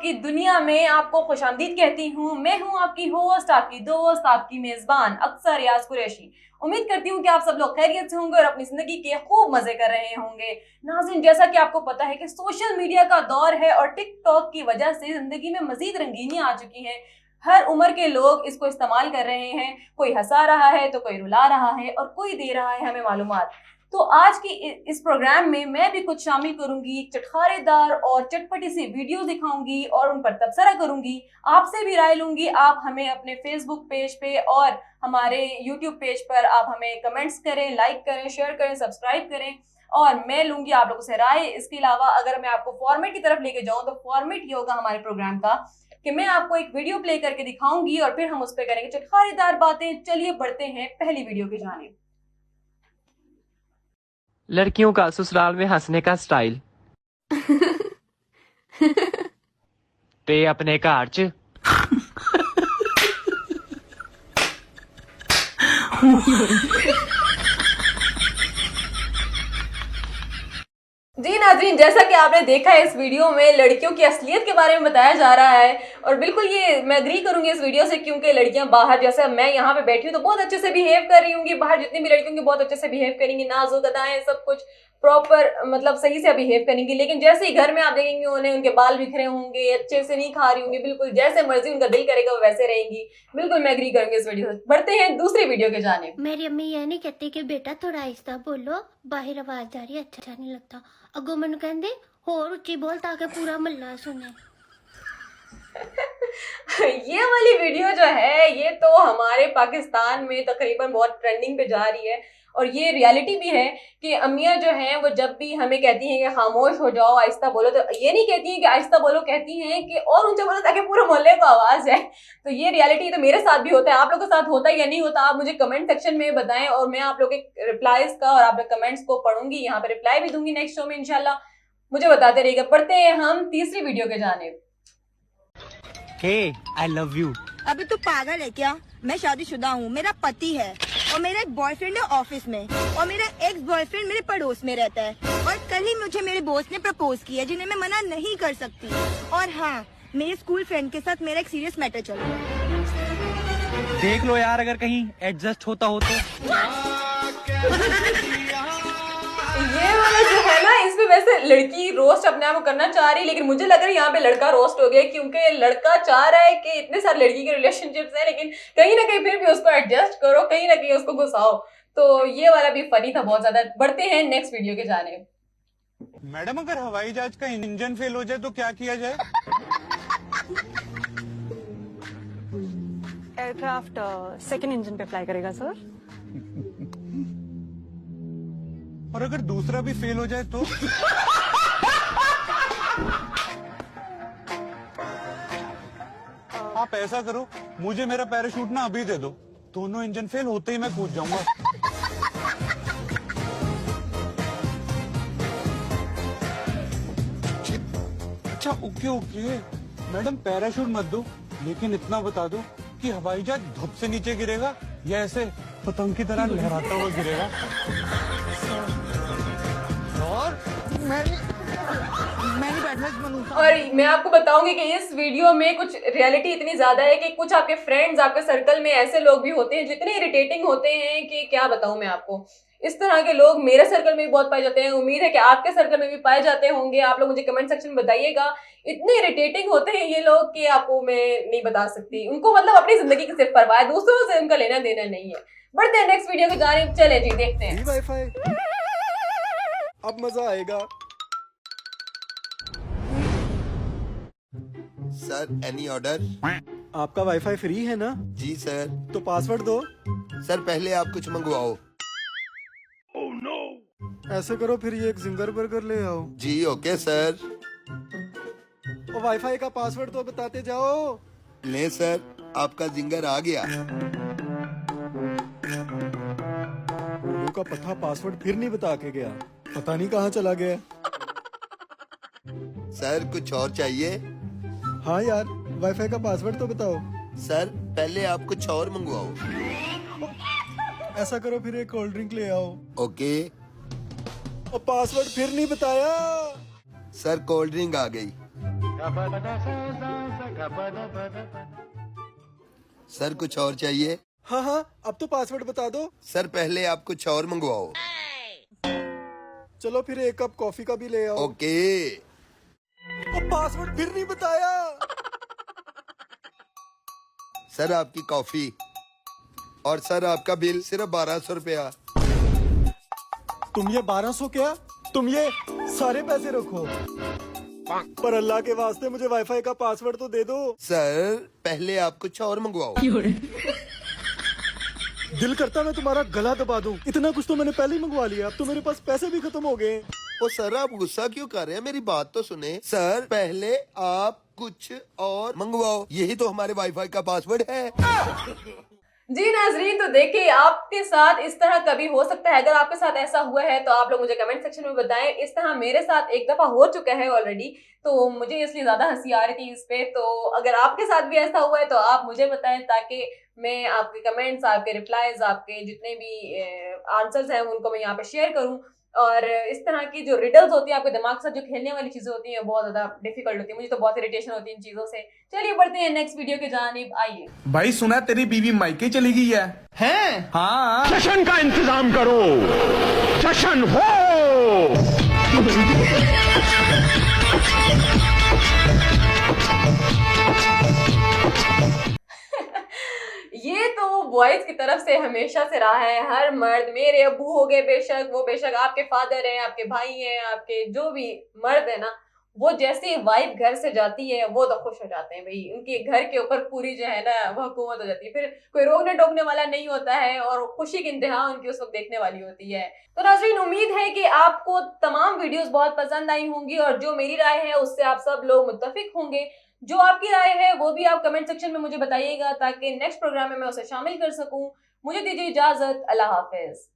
की दुनिया में आपको खुशामदीद कहती हूँ। मैं हूँ आपकी होस्ट, आपकी दोस्त, आपकी मेजबान अक्सर रियाज कुरैशी। उम्मीद करती हूँ कि आप सब लोग खैरियत से होंगे और अपनी जिंदगी के खूब मजे कर रहे होंगे। नाज़रीन, जैसा कि आपको पता है कि सोशल मीडिया का दौर है और टिकटॉक की वजह से जिंदगी में मजीद रंगीनी आ चुकी है। हर उम्र के लोग इसको इस्तेमाल कर रहे हैं। कोई हंसा रहा है तो कोई रुला रहा है और कोई दे रहा है हमें मालूमात। तो आज की इस प्रोग्राम में मैं भी कुछ शामिल करूंगी, चटखारेदार और चटपटी सी वीडियो दिखाऊंगी और उन पर तबसरा करूंगी। आपसे भी राय लूंगी। आप हमें अपने फेसबुक पेज पे और हमारे यूट्यूब पेज पर आप हमें कमेंट्स करें, लाइक करें, शेयर करें, सब्सक्राइब करें और मैं लूंगी आप लोगों से राय। इसके अलावा अगर मैं आपको फॉर्मेट की तरफ लेके जाऊं तो फॉर्मेट ये होगा हमारे प्रोग्राम का कि मैं आपको एक वीडियो प्ले करके दिखाऊंगी और फिर हम उस पर करेंगे चटखारेदार बातें। चलिए बढ़ते हैं पहली वीडियो की जानिब। लड़कियों का ससुराल में हंसने का स्टाइल। ते अपने घर च जी नाज़रीन, जैसा कि आपने देखा है इस वीडियो में लड़कियों की असलियत के बारे में बताया जा रहा है और बिल्कुल ये मैं एग्री करूंगी इस वीडियो से, क्योंकि लड़कियां बाहर, जैसे मैं यहाँ पे बैठी हूँ तो बहुत अच्छे से बिहेव कर रही होंगी। बाहर जितनी भी लड़कियों की बहुत अच्छे से बिहेव करेंगी, नाजुक अदाएं, सब कुछ प्रॉपर, मतलब सही से बिहेव करेंगी। लेकिन जैसे ही घर में आप देखेंगे उन्हें उनके बाल बिखरे होंगे, अच्छे से नहीं खा रही होंगी, बिल्कुल जैसे मर्जी उनका दिल करेगा वो वैसे रहेंगी। बिल्कुल मैं एग्री करूंगी इस वीडियो से। बढ़ते हैं दूसरी वीडियो के जानिब। मेरी अम्मी ये नहीं कहती कि बेटा थोड़ा आहिस्ता बोलो, बाहर आवाज जा रही है, अच्छा नहीं लगता। अगो मैनू कहंदे होर उच्ची बोल ताकि पूरा मोहल्ला सुने। ये वाली वीडियो जो है ये तो हमारे पाकिस्तान में तकरीबन बहुत ट्रेंडिंग पे जा रही है और ये रियलिटी भी है कि अम्मियां जो हैं वो जब भी हमें कहती हैं कि खामोश हो जाओ, आहिस्ता बोलो, तो ये नहीं कहती हैं कि आहिस्ता बोलो, कहती हैं कि और ऊंचा बोलो ताकि पूरे मोहल्ले को आवाज है। तो ये रियलिटी तो मेरे साथ भी होता है। आप लोगों के साथ होता है या नहीं होता, आप मुझे कमेंट सेक्शन में बताएं और मैं आप लोग के रिप्लाईज का और आप लोग कमेंट्स को पढ़ूंगी, यहाँ पे रिप्लाई भी दूंगी नेक्स्ट शो में इंशाल्लाह। मुझे बताते रहिएगा। बढ़ते हैं हम तीसरी वीडियो के जानिब। हे आई लव यू। अभी तू पागल है क्या? मैं शादीशुदा हूँ, मेरा पति है और मेरा एक बॉयफ्रेंड है ऑफिस में और मेरा एक्स बॉयफ्रेंड मेरे पड़ोस में रहता है और कल ही मुझे मेरे बॉस ने प्रपोज किया जिन्हें मैं मना नहीं कर सकती। और हाँ, मेरे स्कूल फ्रेंड के साथ मेरा एक सीरियस मैटर चल रहा है। देख लो यार, अगर कहीं एडजस्ट होता हो तो। ये वाला जो है ना, इसमें वैसे लड़की रोस्ट अपने आप को करना चाह रही है, लेकिन मुझे लग रहा है यहाँ पे लड़का रोस्ट हो गया, क्योंकि लड़का चाह रहा है कि इतने सारे लड़की के रिलेशनशिप्स हैं लेकिन कहीं ना कहीं फिर भी उसको एडजस्ट करो, कहीं ना कहीं उसको घुसाओ। तो ये वाला भी फनी था बहुत ज्यादा। बढ़ते हैं नेक्स्ट वीडियो के जाने। मैडम, अगर हवाई जहाज का इंजन फेल हो जाए तो क्या किया जाए? एयरक्राफ्ट सेकंड इंजन पे फ्लाई करेगा सर। और अगर दूसरा भी फेल हो जाए तो? आप ऐसा करो, मुझे मेरा पैराशूट ना अभी दे दो, दोनों इंजन फेल होते ही मैं कूद जाऊंगा। अच्छा ओके ओके मैडम, पैराशूट मत दो, लेकिन इतना बता दो कि हवाई जहाज धप से नीचे गिरेगा या ऐसे पतंग की तरह लहराता हुआ गिरेगा। और मैंने बैठना। और मैं आपको बताऊंगी कि इस वीडियो में कुछ रियलिटी इतनी ज्यादा है कि कुछ आपके फ्रेंड्स, आपके सर्कल में ऐसे लोग भी होते हैं जितने इरिटेटिंग होते हैं कि क्या बताऊं मैं आपको। इस तरह के लोग मेरे सर्कल में भी बहुत पाए जाते हैं। उम्मीद है कि आपके सर्कल में भी पाए जाते होंगे। आप लोग मुझे कमेंट सेक्शन में बताइएगा। इतने इरिटेटिंग होते हैं ये लोग कि आपको मैं नहीं बता सकती। उनको मतलब अपनी जिंदगी की सिर्फ परवाह है, दूसरों से उनका लेना देना नहीं है। बढ़ते हैं नेक्स्ट वीडियो की जानिब। चले जी, देखते हैं। वाईफाई अब मजा आएगा। Sir any order? आपका वाईफाई फ्री है ना? जी सर। तो पासवर्ड दो। सर पहले आप कुछ मंगवाओ। ऐसे करो, फिर ये एक जिंगर बर्गर ले आओ। जी ओके सर। और वाईफाई का पासवर्ड तो बताते जाओ। ले सर, आपका जिंगर आ गया। लोगों का पता पासवर्ड फिर नहीं बता के गया, पता नहीं कहाँ चला गया। सर कुछ और चाहिए? हाँ यार, वाईफाई का पासवर्ड तो बताओ। सर पहले आप कुछ और मंगवाओ। ऐसा करो, फिर एक कोल्ड ड्रिंक ले आओ। ओके। और पासवर्ड फिर नहीं बताया। सर कोल्ड ड्रिंक आ गई। सर कुछ और चाहिए? हाँ हाँ, अब तो पासवर्ड बता दो। सर पहले आप कुछ और मंगवाओ। चलो फिर एक कप कॉफी का भी ले आओ। ओके। अब पासवर्ड फिर नहीं बताया। सर आपकी कॉफी और सर आपका बिल सिर्फ 1200 रुपया। तुम ये 1200 क्या? तुम ये सारे पैसे रखो, पर अल्लाह के वास्ते मुझे वाईफाई का पासवर्ड तो दे दो। सर पहले आप कुछ और मंगवाओ। दिल करता मैं तुम्हारा गला दबा दूं। इतना कुछ तो मैंने पहले ही मंगवा लिया, अब तो मेरे पास पैसे भी खत्म हो गए। ओ सर आप गुस्सा क्यों कर रहे हैं? मेरी बात तो सुने। सर पहले आप कुछ और मंगवाओ, यही तो हमारे वाईफाई का पासवर्ड है। जी नाजरीन, तो देखिए आपके साथ इस तरह कभी हो सकता है। अगर आपके साथ ऐसा हुआ है तो आप लोग मुझे कमेंट सेक्शन में बताएं। इस तरह मेरे साथ एक दफा हो चुका है ऑलरेडी, तो मुझे इसलिए ज्यादा हंसी आ रही थी इस पे। तो अगर आपके साथ भी ऐसा हुआ है तो आप मुझे बताएं, ताकि मैं आपके कमेंट्स, आपके रिप्लाईज, आपके जितने भी आंसर्स हैं उनको मैं यहाँ पे शेयर करूँ। और इस तरह की जो रिडल्स होती है आपके दिमाग के साथ, जो खेलने वाली चीजें होती हैं, बहुत ज्यादा डिफिकल्ट होती है। मुझे तो बहुत इरिटेशन होती है इन चीजों से। चलिए बढ़ते हैं नेक्स्ट वीडियो की जानिब। आइए। भाई सुना तेरी बीवी मायके चली गई है? हैं? हाँ। जश्न का इंतजाम करो, जश्न हो। ये तो बॉयज की तरफ से हमेशा से रहा है। हर मर्द, मेरे अब्बू हो गए बेशक, वो बेशक आपके फादर हैं, आपके भाई हैं, आपके जो भी मर्द है ना, वो जैसे वाइफ घर से जाती है वो तो खुश हो जाते हैं भाई। उनके घर के ऊपर पूरी जो है ना वो हुकूमत हो जाती है, फिर कोई रोकने टोकने वाला नहीं होता है और खुशी की इंतहा उनकी उस वक्त देखने वाली होती है। तो नाज़रीन, उम्मीद है कि आपको तमाम वीडियोस बहुत पसंद आई होंगी और जो मेरी राय है उससे आप सब लोग मुत्तफिक होंगे। जो आपकी राय है वो भी आप कमेंट सेक्शन में मुझे बताइएगा, ताकि नेक्स्ट प्रोग्राम में मैं उसे शामिल कर सकूं। मुझे दीजिए इजाजत। अल्लाह हाफिज।